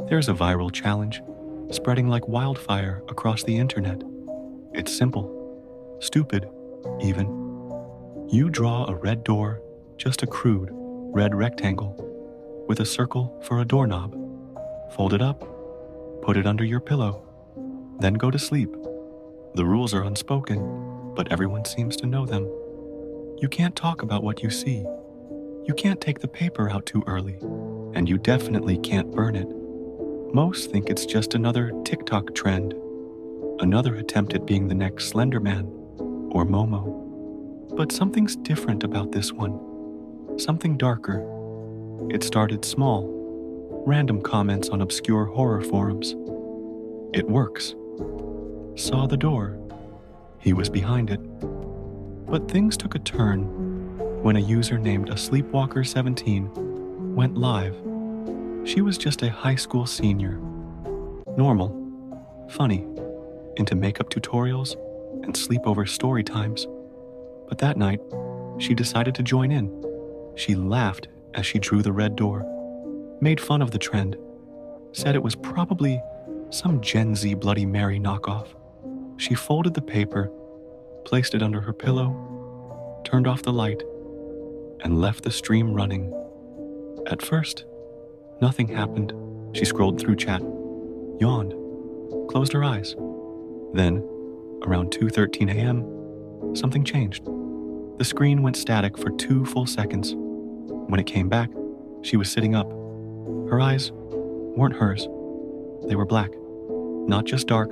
There's a viral challenge spreading like wildfire across the internet. It's simple, stupid, even. You draw a red door, just a crude red rectangle, with a circle for a doorknob. Fold it up, put it under your pillow, then go to sleep. The rules are unspoken, but everyone seems to know them. You can't talk about what you see. You can't take the paper out too early, and you definitely can't burn it. Most think it's just another TikTok trend, another attempt at being the next Slender Man or Momo. But something's different about this one, something darker. It started small, random comments on obscure horror forums. It works. Saw the door. He was behind it. But things took a turn when a user named Sleepwalker17 went live. She was just a high school senior. Normal, funny, into makeup tutorials and sleepover story times. But that night, she decided to join in. She laughed as she drew the red door, made fun of the trend, said it was probably some Gen Z Bloody Mary knockoff. She folded the paper, placed it under her pillow, turned off the light, and left the stream running. At first, nothing happened. She scrolled through chat, yawned, closed her eyes. Then, around 2:13 a.m., something changed. The screen went static for 2 full seconds. When it came back, she was sitting up. Her eyes weren't hers. They were black. Not just dark,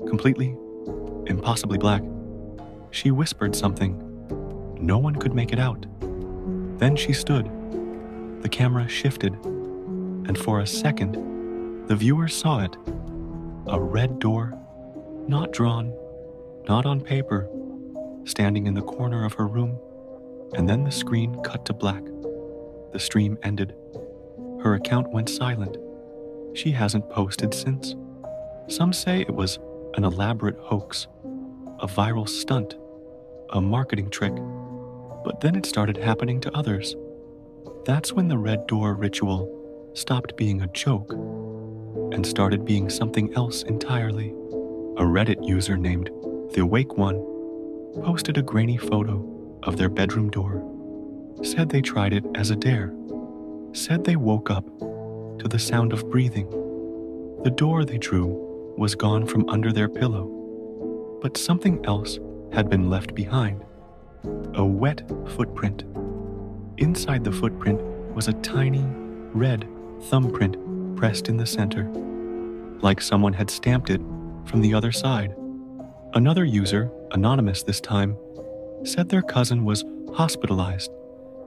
completely, impossibly black. She whispered something. No one could make it out. Then she stood. The camera shifted, and for a second, the viewer saw it. A red door, not drawn, not on paper, standing in the corner of her room, and then the screen cut to black. The stream ended. Her account went silent. She hasn't posted since. Some say it was an elaborate hoax, a viral stunt, a marketing trick. But then it started happening to others. That's when the red door ritual stopped being a joke and started being something else entirely. A Reddit user named The Awake One posted a grainy photo of their bedroom door, said they tried it as a dare, said they woke up to the sound of breathing. The door they drew was gone from under their pillow, but something else had been left behind. A wet footprint. Inside the footprint was a tiny, red thumbprint pressed in the center, like someone had stamped it from the other side. Another user, anonymous this time, said their cousin was hospitalized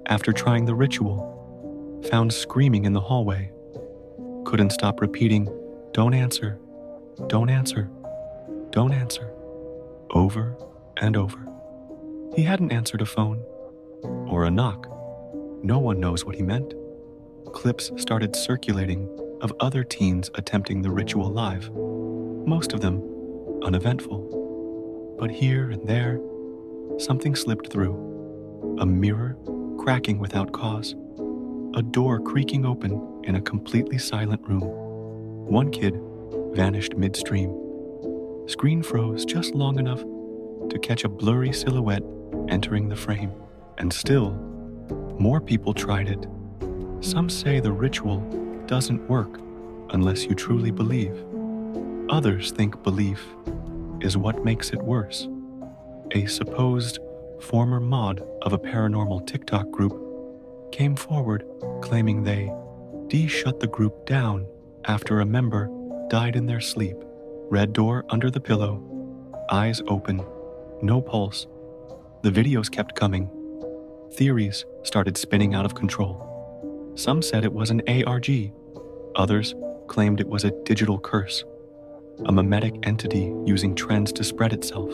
after trying the ritual, found screaming in the hallway, couldn't stop repeating, "Don't answer, don't answer, don't answer," over and over. He hadn't answered a phone or a knock. No one knows what he meant. Clips started circulating of other teens attempting the ritual live, most of them uneventful. But here and there, something slipped through. A mirror cracking without cause. A door creaking open in a completely silent room. One kid vanished midstream. Screen froze just long enough to catch a blurry silhouette entering the frame. And still, more people tried it. Some say the ritual doesn't work unless you truly believe. Others think belief is what makes it worse. A supposed former mod of a paranormal TikTok group came forward claiming they shut the group down after a member died in their sleep. Red door under the pillow, eyes open, no pulse. The videos kept coming. Theories started spinning out of control. Some said it was an ARG. Others claimed it was a digital curse, a mimetic entity using trends to spread itself.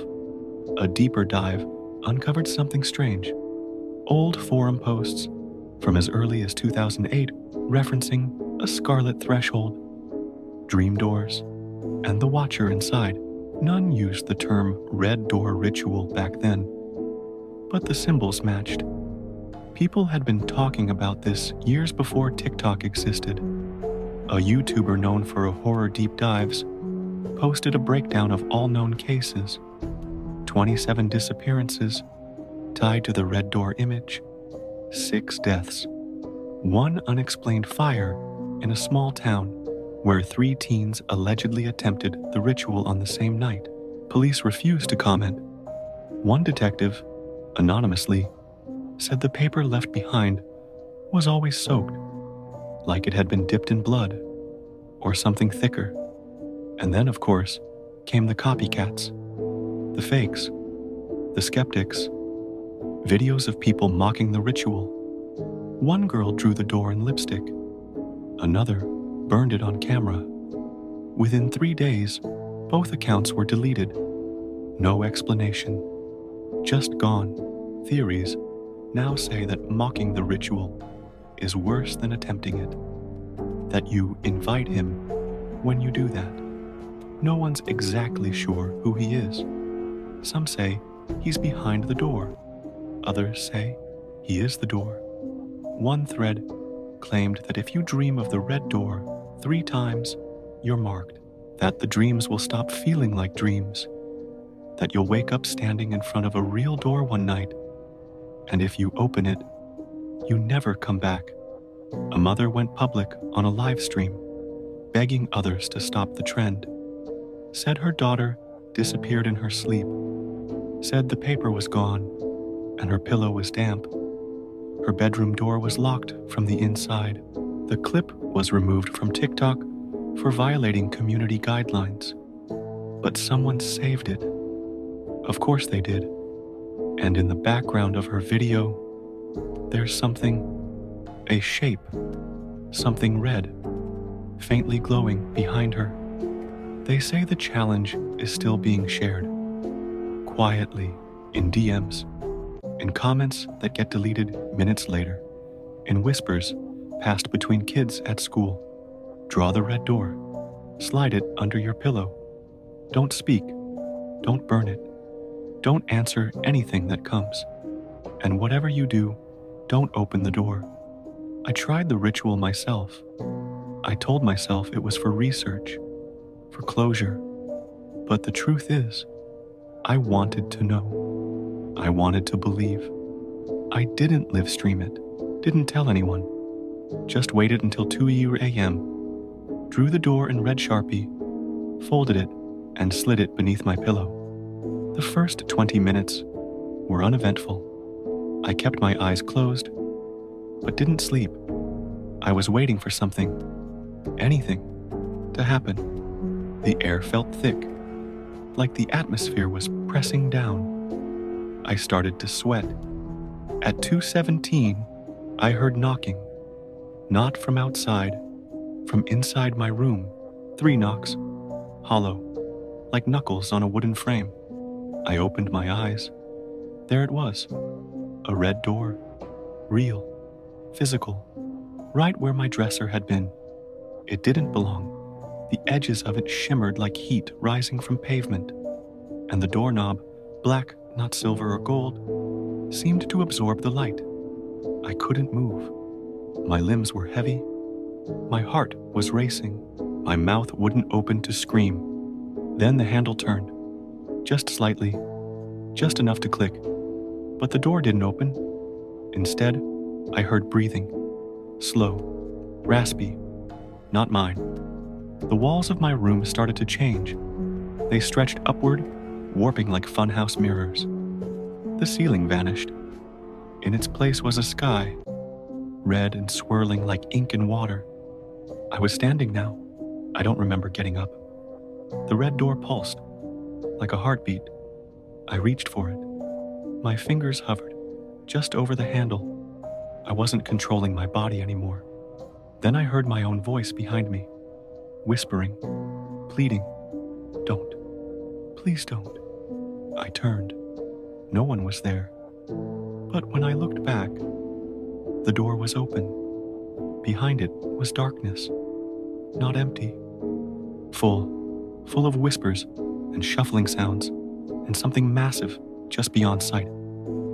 A deeper dive uncovered something strange. Old forum posts from as early as 2008 referencing a scarlet threshold, dream doors, and the watcher inside. None used the term red door ritual back then, but the symbols matched. People had been talking about this years before TikTok existed. A YouTuber known for horror deep dives posted a breakdown of all known cases, 27 disappearances tied to the red door image, 6 deaths, 1 unexplained fire in a small town where 3 teens allegedly attempted the ritual on the same night. Police refused to comment. One detective, anonymously, said the paper left behind was always soaked, like it had been dipped in blood or something thicker. And then, of course, came the copycats, the fakes, the skeptics, videos of people mocking the ritual. One girl drew the door in lipstick. Another burned it on camera. Within 3 days, both accounts were deleted. No explanation. Just gone. Theories now say that mocking the ritual is worse than attempting it. That you invite him when you do that. No one's exactly sure who he is. Some say he's behind the door. Others say he is the door. One thread claimed that if you dream of the red door 3 times, you're marked. That the dreams will stop feeling like dreams. That you'll wake up standing in front of a real door one night, and if you open it, you never come back. A mother went public on a live stream, begging others to stop the trend. Said her daughter disappeared in her sleep. Said the paper was gone, and her pillow was damp. Her bedroom door was locked from the inside. The clip was removed from TikTok for violating community guidelines. But someone saved it. Of course they did. And in the background of her video, there's something, a shape, something red, faintly glowing behind her. They say the challenge is still being shared, quietly, in DMs, in comments that get deleted minutes later, in whispers passed between kids at school. Draw the red door. Slide it under your pillow. Don't speak. Don't burn it. Don't answer anything that comes. And whatever you do, don't open the door. I tried the ritual myself. I told myself it was for research, for closure. But the truth is, I wanted to know. I wanted to believe. I didn't live stream it, didn't tell anyone. Just waited until 2 a.m., drew the door in red Sharpie, folded it, and slid it beneath my pillow. The first 20 minutes were uneventful. I kept my eyes closed, but didn't sleep. I was waiting for something, anything, to happen. The air felt thick, like the atmosphere was pressing down. I started to sweat. At 2:17, I heard knocking. Not from outside, from inside my room. 3 knocks, hollow, like knuckles on a wooden frame. I opened my eyes. There it was, a red door, real, physical, right where my dresser had been. It didn't belong. The edges of it shimmered like heat rising from pavement, and the doorknob, black, not silver or gold, seemed to absorb the light. I couldn't move. My limbs were heavy. My heart was racing. My mouth wouldn't open to scream. Then the handle turned, just slightly, just enough to click. But the door didn't open. Instead, I heard breathing, slow, raspy, not mine. The walls of my room started to change. They stretched upward, warping like funhouse mirrors. The ceiling vanished. In its place was a sky, red and swirling like ink in water. I was standing now. I don't remember getting up. The red door pulsed, like a heartbeat. I reached for it. My fingers hovered just over the handle. I wasn't controlling my body anymore. Then I heard my own voice behind me, whispering, pleading, "Don't. Please don't." I turned. No one was there. But when I looked back, the door was open. Behind it was darkness, not empty. Full of whispers and shuffling sounds, and something massive just beyond sight.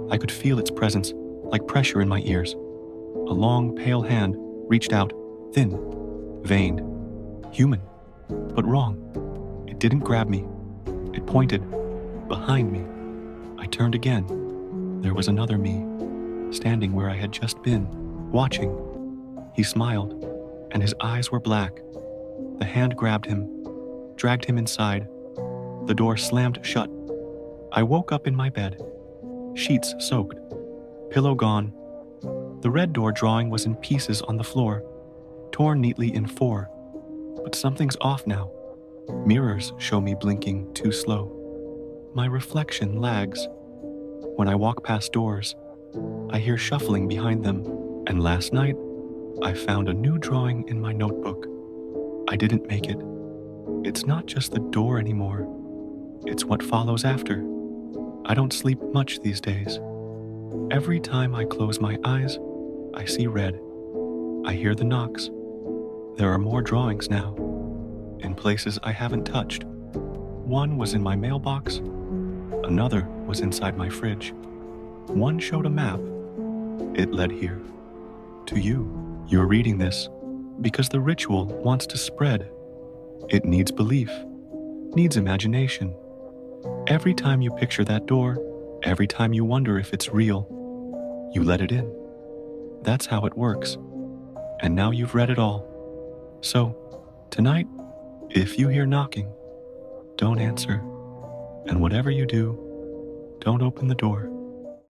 I could feel its presence like pressure in my ears. A long, pale hand reached out, thin, Veined. Human. But wrong. It didn't grab me. It pointed. Behind me. I turned again. There was another me, standing where I had just been, watching. He smiled, and his eyes were black. The hand grabbed him, dragged him inside. The door slammed shut. I woke up in my bed, sheets soaked, pillow gone. The red door drawing was in pieces on the floor, torn neatly in four. But something's off now. Mirrors show me blinking too slow. My reflection lags. When I walk past doors, I hear shuffling behind them. And last night, I found a new drawing in my notebook. I didn't make it. It's not just the door anymore. It's what follows after. I don't sleep much these days. Every time I close my eyes, I see red. I hear the knocks. There are more drawings now, in places I haven't touched. One was in my mailbox. Another was inside my fridge. One showed a map. It led here. To you. You're reading this because the ritual wants to spread. It needs belief, needs imagination. Every time you picture that door, every time you wonder if it's real, you let it in. That's how it works. And now you've read it all. So, tonight, if you hear knocking, don't answer. And whatever you do, don't open the door.